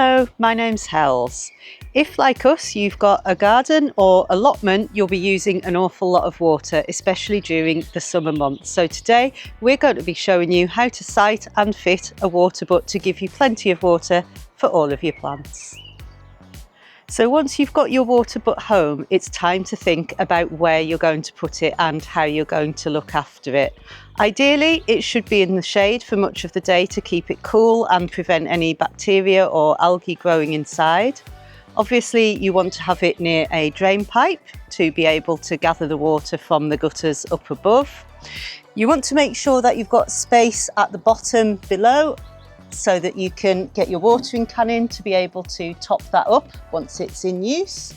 Hello, my name's Helz. If, like us, you've got a garden or allotment, you'll be using an awful lot of water, especially during the summer months. So today we're going to be showing you how to site and fit a water butt to give you plenty of water for all of your plants. So once you've got your water butt home, it's time to think about where you're going to put it and how you're going to look after it. Ideally, it should be in the shade for much of the day to keep it cool and prevent any bacteria or algae growing inside. Obviously, you want to have it near a drain pipe to be able to gather the water from the gutters up above. You want to make sure that you've got space at the bottom below so that you can get your watering can in to be able to top that up once it's in use.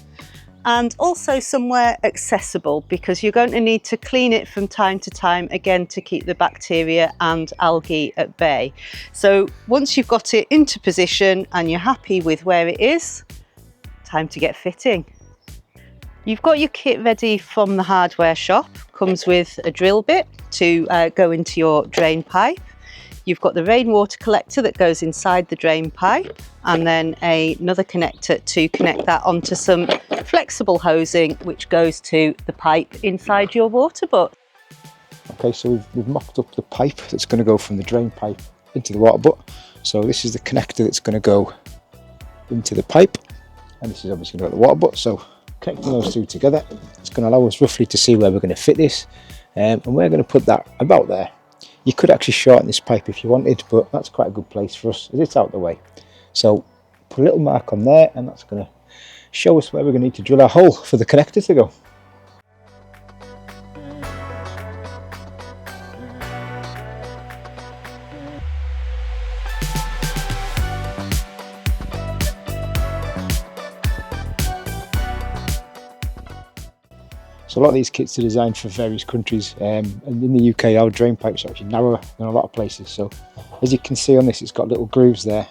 And also somewhere accessible, because you're going to need to clean it from time to time, again, to keep the bacteria and algae at bay. So once you've got it into position and you're happy with where it is, time to get fitting. You've got your kit ready from the hardware shop. Comes with a drill bit to go into your drain pipe. You've got the rainwater collector that goes inside the drain pipe, and then another connector to connect that onto some flexible hosing which goes to the pipe inside your water butt. Okay, so we've mocked up the pipe that's going to go from the drain pipe into the water butt. So this is the connector that's going to go into the pipe, and this is obviously going to go to the water butt. So connecting those two together, it's going to allow us roughly to see where we're going to fit this, and we're going to put that about there. You could actually shorten this pipe if you wanted, but that's quite a good place for us as it's out the way. So put a little mark on there, and that's going to show us where we're going to need to drill our hole for the connector to go. So a lot of these kits are designed for various countries, and in the UK our drain pipes are actually narrower than a lot of places. So as you can see on this, it's got little grooves there,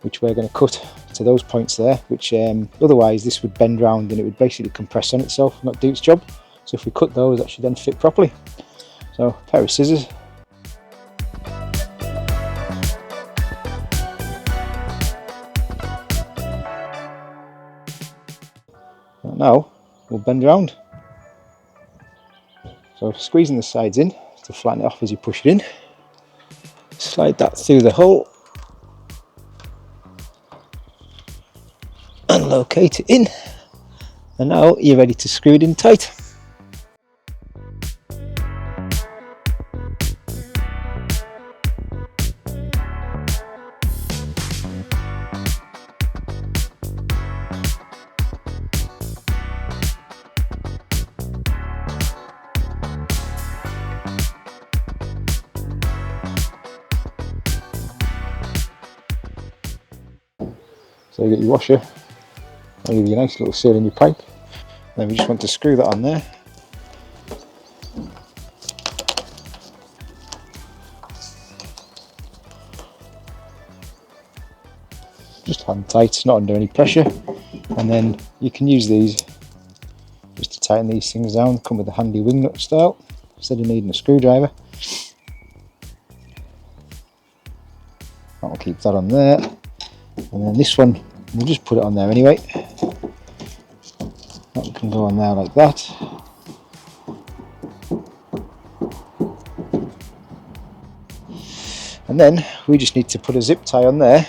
which we're going to cut to those points there, which otherwise this would bend round and it would basically compress on itself and not do its job. So if we cut those, that should then fit properly. So a pair of scissors. And now we'll bend around. So squeezing the sides in to flatten it off as you push it in. Slide that through the hole and locate it in. And now you're ready to screw it in tight. So you get your washer, I'll give you a nice little seal in your pipe. Then we just want to screw that on there. Just hand tight, not under any pressure. And then you can use these just to tighten these things down. Come with a handy wing nut style instead of needing a screwdriver. That'll keep that on there. And then this one, we'll just put it on there anyway. That can go on there like that. And then we just need to put a zip tie on there